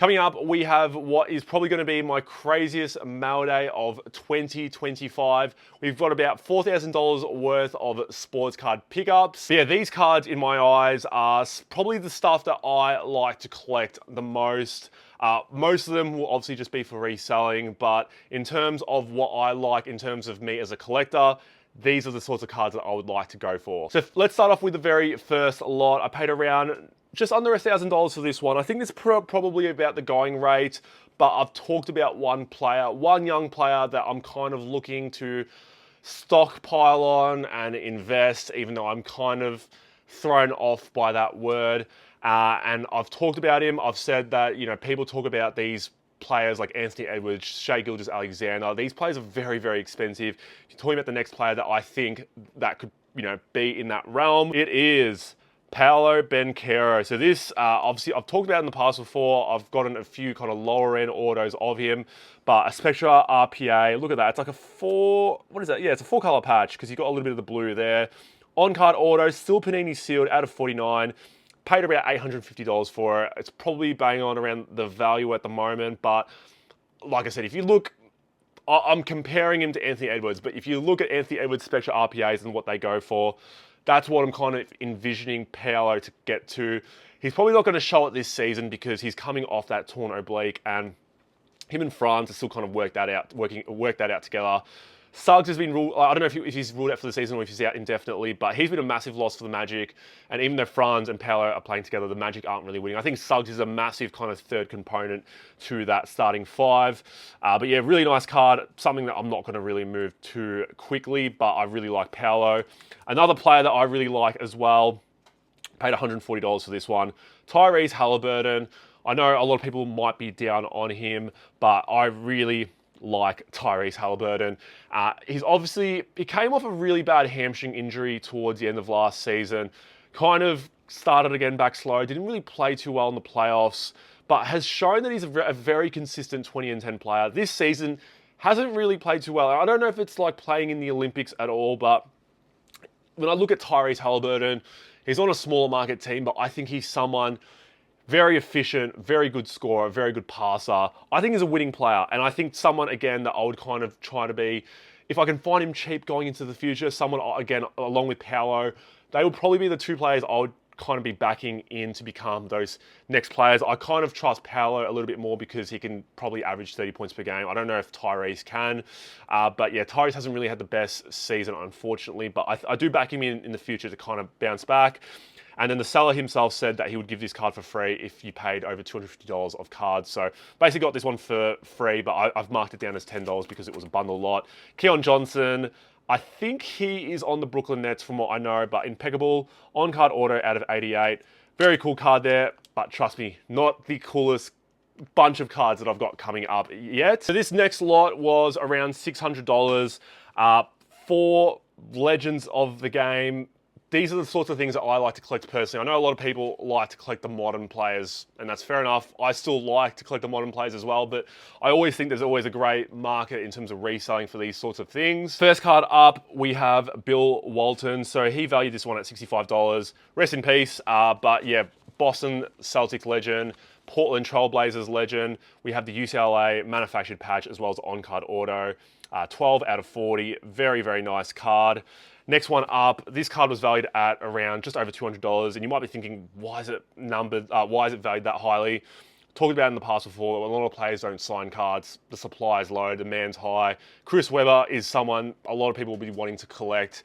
Coming up, we have what is probably going to be my craziest mail day of 2025. We've got about $4,000 worth of sports card pickups. But yeah, these cards in my eyes are probably the stuff that I like to collect the most. Most of them will obviously just be for reselling, but in terms of what I like in terms of me as a collector, these are the sorts of cards that I would like to go for. So let's start off with the very first lot. I paid around just under $1,000 for this one. I think this is probably about the going rate, but I've talked about one young player that I'm kind of looking to stockpile on and invest, even though I'm kind of thrown off by that word. And I've talked about him. I've said that, you know, people talk about these players like Anthony Edwards, Shai Gilgeous-Alexander. These players are very, very expensive. If you're talking about the next player that I think that could, you know, be in that realm, it is Paolo Banchero. So this, obviously, I've talked about in the past before. I've gotten a few kind of lower end autos of him, but a Spectra RPA, look at that. It's like a what is that? Yeah, it's a 4-color patch because you've got a little bit of the blue there. On-card auto, still Panini sealed out of 49. Paid about $850 for it. It's probably bang on around the value at the moment, but like I said, if you look, I'm comparing him to Anthony Edwards, but if you look at Anthony Edwards' Spectra RPAs and what they go for, that's what I'm kind of envisioning Paolo to get to. He's probably not going to show it this season because he's coming off that torn oblique, and him and Franz are still kind of work that out together. Suggs has been ruled, I don't know if he's ruled out for the season or if he's out indefinitely, but he's been a massive loss for the Magic. And even though Franz and Paolo are playing together, the Magic aren't really winning. I think Suggs is a massive kind of third component to that starting five. But yeah, really nice card. Something that I'm not going to really move too quickly, but I really like Paolo. Another player that I really like as well, paid $140 for this one, Tyrese Halliburton. I know a lot of people might be down on him, but I really like Tyrese Halliburton. He came off a really bad hamstring injury towards the end of last season, kind of started again back slow, didn't really play too well in the playoffs, but has shown that he's a very consistent 20 and 10 player. This season, hasn't really played too well. I don't know if it's like playing in the Olympics at all, but when I look at Tyrese Halliburton, he's on a smaller market team, but I think he's someone very efficient, very good scorer, very good passer. I think he's a winning player. And I think someone, again, that I would kind of try to be, if I can find him cheap going into the future, someone, again, along with Paolo, they would probably be the two players I would kind of be backing in to become those next players. I kind of trust Paolo a little bit more because he can probably average 30 points per game. I don't know if Tyrese can, but yeah, Tyrese hasn't really had the best season, unfortunately, but I do back him in the future to kind of bounce back. And then the seller himself said that he would give this card for free if you paid over $250 of cards. So basically got this one for free, but I've marked it down as $10 because it was a bundle lot. Keon Johnson, I think he is on the Brooklyn Nets from what I know, but impeccable. On-card auto out of 88. Very cool card there, but trust me, not the coolest bunch of cards that I've got coming up yet. So this next lot was around $600 for legends of the game. These are the sorts of things that I like to collect personally. I know a lot of people like to collect the modern players, and that's fair enough. I still like to collect the modern players as well, but I always think there's always a great market in terms of reselling for these sorts of things. First card up, we have Bill Walton. So he valued this one at $65. Rest in peace. But yeah, Boston Celtics legend, Portland Trailblazers legend. We have the UCLA manufactured patch as well as on-card auto. 12 out of 40. Very, very nice card. Next one up, this card was valued at around just over $200, and you might be thinking, why is it valued that highly? Talked about it in the past before, a lot of players don't sign cards, the supply is low, demand's high. Chris Webber is someone a lot of people will be wanting to collect.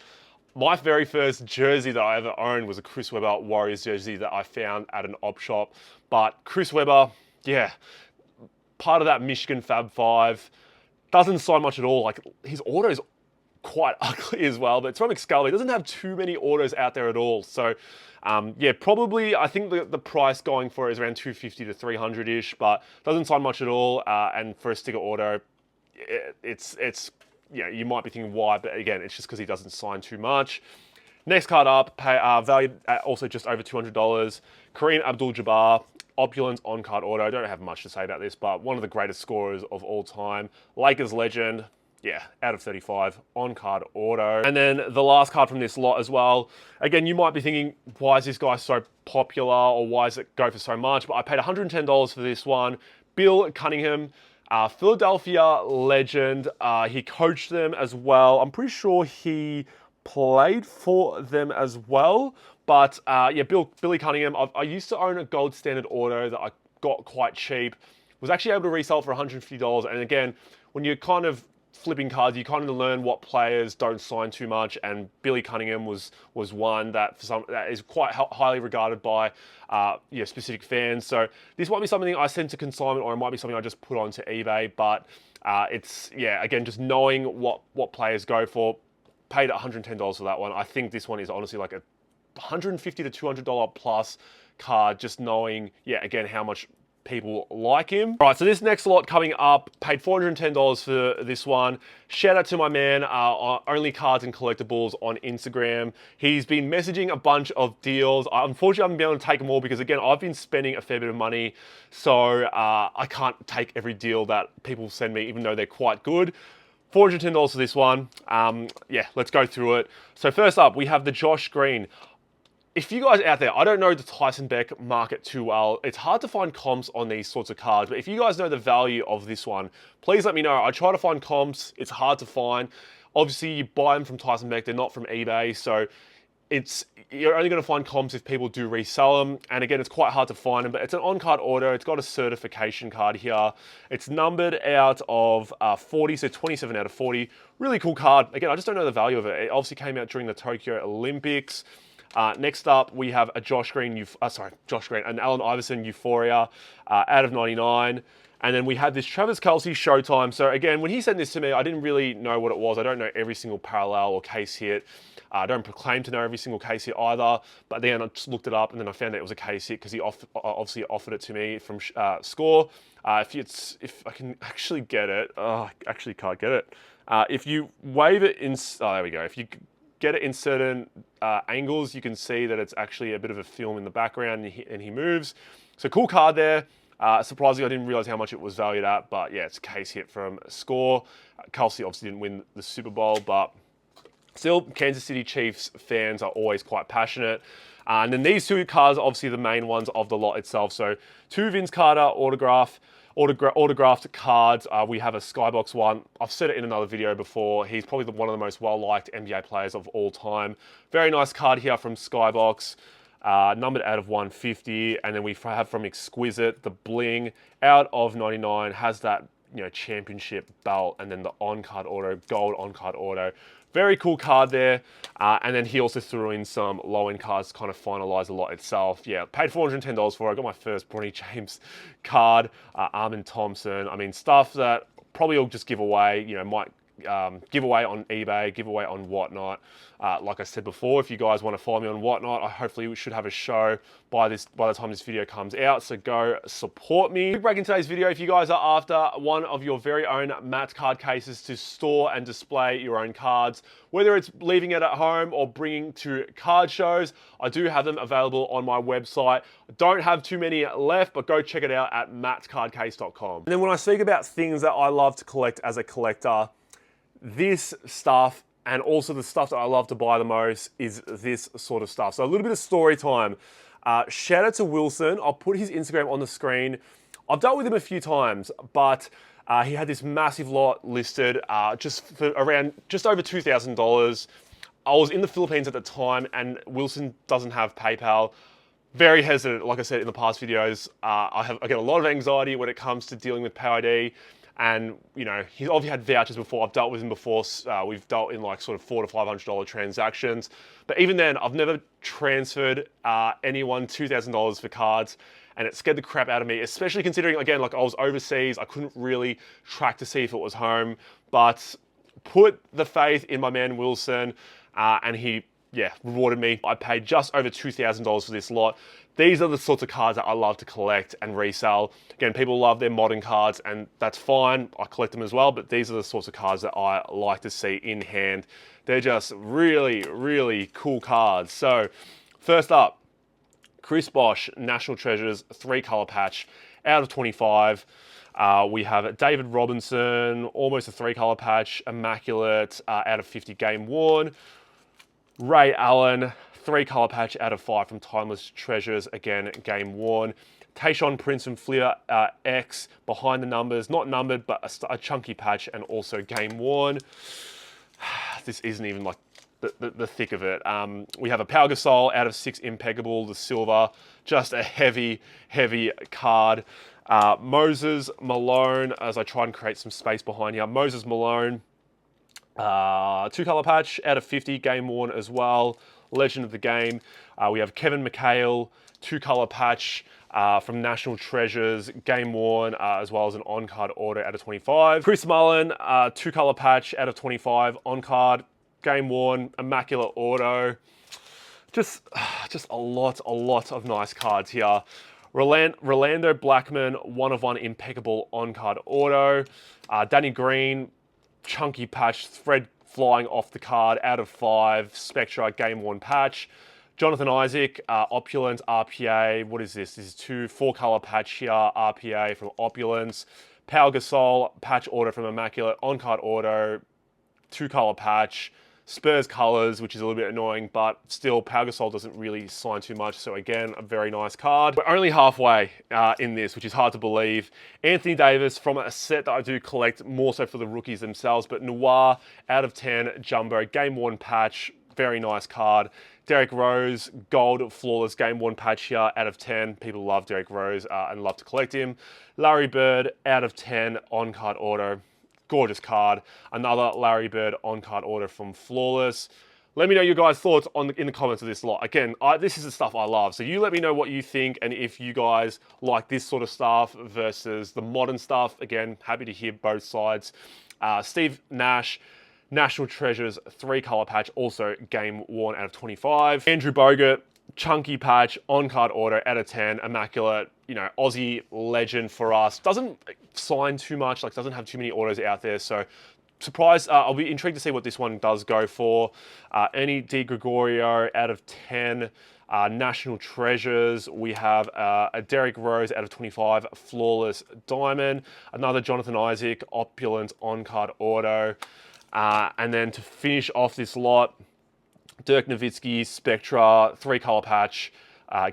My very first jersey that I ever owned was a Chris Webber Warriors jersey that I found at an op shop. But Chris Webber, yeah, part of that Michigan Fab Five, doesn't sign much at all. Like, his auto's quite ugly as well, but it's from Excalibur. It doesn't have too many autos out there at all. So yeah, probably I think the price going for it is around $250 to $300-ish, but doesn't sign much at all. And for a sticker auto, it's you know, you might be thinking why, but again, it's just because he doesn't sign too much. Next card up, valued at also just over $200. Kareem Abdul-Jabbar, opulence on-card auto. I don't have much to say about this, but one of the greatest scorers of all time. Lakers legend. yeah, out of 35, on-card auto. And then the last card from this lot as well. Again, you might be thinking, why is this guy so popular, or why does it go for so much? But I paid $110 for this one. Bill Cunningham, Philadelphia legend. He coached them as well. I'm pretty sure he played for them as well. But yeah, Billy Cunningham. I used to own a gold standard auto that I got quite cheap. Was actually able to resell it for $150. And again, when you're kind of flipping cards, you kind of learn what players don't sign too much, and Billy Cunningham was one that that is quite highly regarded by specific fans. So this might be something I send to consignment, or it might be something I just put onto eBay. But it's, yeah, again, just knowing what players go for. Paid $110 for that one. I think this one is honestly like a $150 to $200 plus card, just knowing, yeah, again, how much people like him. All right, so this next lot coming up, paid $410 for this one. Shout out to my man, Only Cards and Collectibles on Instagram. He's been messaging a bunch of deals. Unfortunately, I haven't been able to take them all because, again, I've been spending a fair bit of money, so I can't take every deal that people send me, even though they're quite good. $410 for this one. Yeah, let's go through it. So first up, we have the Josh Green. If you guys out there, I don't know the Tyson Beck market too well. It's hard to find comps on these sorts of cards, but if you guys know the value of this one, please let me know. I try to find comps. It's hard to find. Obviously, you buy them from Tyson Beck. They're not from eBay, so you're only going to find comps if people do resell them. And again, it's quite hard to find them, but it's an on-card auto. It's got a certification card here. It's numbered out of 40, so 27 out of 40. Really cool card. Again, I just don't know the value of it. It obviously came out during the Tokyo Olympics. Next up, we have a an Allen Iverson Euphoria out of 99. And then we have this Travis Kelce Showtime. So again, when he sent this to me, I didn't really know what it was. I don't know every single parallel or case hit. I don't proclaim to know every single case hit either. But then I just looked it up, and then I found out it was a case hit because he obviously offered it to me from Score. If I can actually get it, I actually can't get it. If you wave it in, there we go. If you get it in certain angles, you can see that it's actually a bit of a film in the background, and he moves. So cool card there. Surprisingly, I didn't realize how much it was valued at, but yeah, it's a case hit from Score. Kelce obviously didn't win the Super Bowl, but still, Kansas City Chiefs fans are always quite passionate. And then these two cards are obviously the main ones of the lot itself. So two Vince Carter autographed cards. We have a Skybox one. I've said it in another video before. He's probably one of the most well-liked NBA players of all time. Very nice card here from Skybox. Numbered out of 150. And then we have from Exquisite, the bling out of 99. Has that, championship belt, and then the on-card auto, gold on-card auto. Very cool card there. And then he also threw in some low-end cards to kind of finalize the lot itself. Yeah, paid $410 for it. I got my first Bronny James card, Armin Thompson. I mean, stuff that probably will just give away, might give away on eBay, give away on Whatnot. Like I said before, if you guys want to follow me on Whatnot, hopefully we should have a show by the time this video comes out, so go support me. Quick break in today's video. If you guys are after one of your very own Matt's card cases to store and display your own cards, whether it's leaving it at home or bringing to card shows, I do have them available on my website. I don't have too many left, but go check it out at mattscardcase.com. And then when I speak about things that I love to collect as a collector, this stuff, and also the stuff that I love to buy the most, is this sort of stuff. So a little bit of story time. Shout out to Wilson. I'll put his Instagram on the screen. I've dealt with him a few times, but he had this massive lot listed just for around just over $2,000. I was in the Philippines at the time, and Wilson doesn't have PayPal. Very hesitant. Like I said in the past videos, I get a lot of anxiety when it comes to dealing with PayID. And, he's obviously had vouchers before. I've dealt with him before. We've dealt in like sort of $400 to $500 transactions. But even then, I've never transferred anyone $2,000 for cards. And it scared the crap out of me, especially considering, again, like I was overseas. I couldn't really track to see if it was home. But put the faith in my man Wilson, and he, rewarded me. I paid just over $2,000 for this lot. These are the sorts of cards that I love to collect and resell. Again, people love their modern cards, and that's fine. I collect them as well, but these are the sorts of cards that I like to see in hand. They're just really, really cool cards. So, first up, Chris Bosh, National Treasures, 3-color patch, out of 25. We have David Robinson, almost a 3-color patch, immaculate, out of 50, game worn. Ray Allen, 3-color patch out of 5 from Timeless Treasures, again, game worn. Tayshaun Prince and Fleer X, behind the numbers, not numbered, but a chunky patch and also game worn. This isn't even like the thick of it. We have a Pau Gasol out of 6, impeccable, the silver, just a heavy, heavy card. Moses Malone, as I try and create some space behind here. Moses Malone, 2-color patch out of 50, game worn as well. Legend of the game. We have Kevin McHale, 2-color patch from National Treasures, game worn, as well as an on-card auto out of 25. Chris Mullen, 2-color patch out of 25, on-card, game worn, immaculate auto. Just a lot of nice cards here. Rolando Blackman, 1 of 1, impeccable on-card auto. Danny Green, chunky patch, thread flying off the card, out of 5, Spectra, game worn patch. Jonathan Isaac, Opulence, RPA. What is this? This is 4-color patch here, RPA from Opulence. Pau Gasol, patch auto from Immaculate, on-card auto, 2-color patch. Spurs colors, which is a little bit annoying, but still, Pau Gasol doesn't really sign too much. So again, a very nice card. We're only halfway in this, which is hard to believe. Anthony Davis from a set that I do collect more so for the rookies themselves, but Noir, out of 10, jumbo, game worn patch, very nice card. Derrick Rose, gold, flawless, game worn patch here, out of 10. People love Derrick Rose and love to collect him. Larry Bird, out of 10, on-card auto. Gorgeous card. Another Larry Bird on-card order from Flawless. Let me know your guys' thoughts in the comments of this lot. Again, this is the stuff I love. So you let me know what you think and if you guys like this sort of stuff versus the modern stuff. Again, happy to hear both sides. Steve Nash, National Treasures, 3-color patch, also game worn out of 25. Andrew Bogut, chunky patch, on-card order, out of 10, immaculate, Aussie legend for us. Doesn't sign too much, doesn't have too many autos out there, so surprised. I'll be intrigued to see what this one does go for. Ernie Di Gregorio, out of 10, National Treasures. We have a Derrick Rose, out of 25, flawless diamond. Another Jonathan Isaac, opulent on-card auto. And then to finish off this lot, Dirk Nowitzki, Spectra, 3-color patch,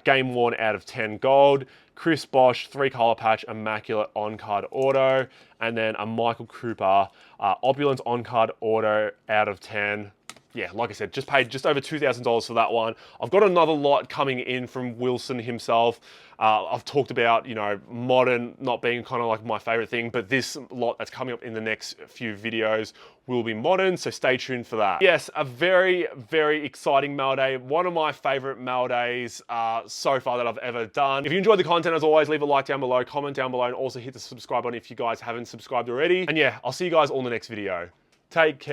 game worn out of 10 gold. Chris Bosh, 3-color patch, immaculate on-card auto. And then a Michael Cooper, opulent on-card auto out of 10. Yeah, like I said, just paid just over $2,000 for that one. I've got another lot coming in from Wilson himself. I've talked about, modern not being kind of like my favorite thing, but this lot that's coming up in the next few videos will be modern, so stay tuned for that. Yes, a very, very exciting mail day. One of my favorite mail days so far that I've ever done. If you enjoyed the content, as always, leave a like down below, comment down below, and also hit the subscribe button if you guys haven't subscribed already. And yeah, I'll see you guys all in the next video. Take care.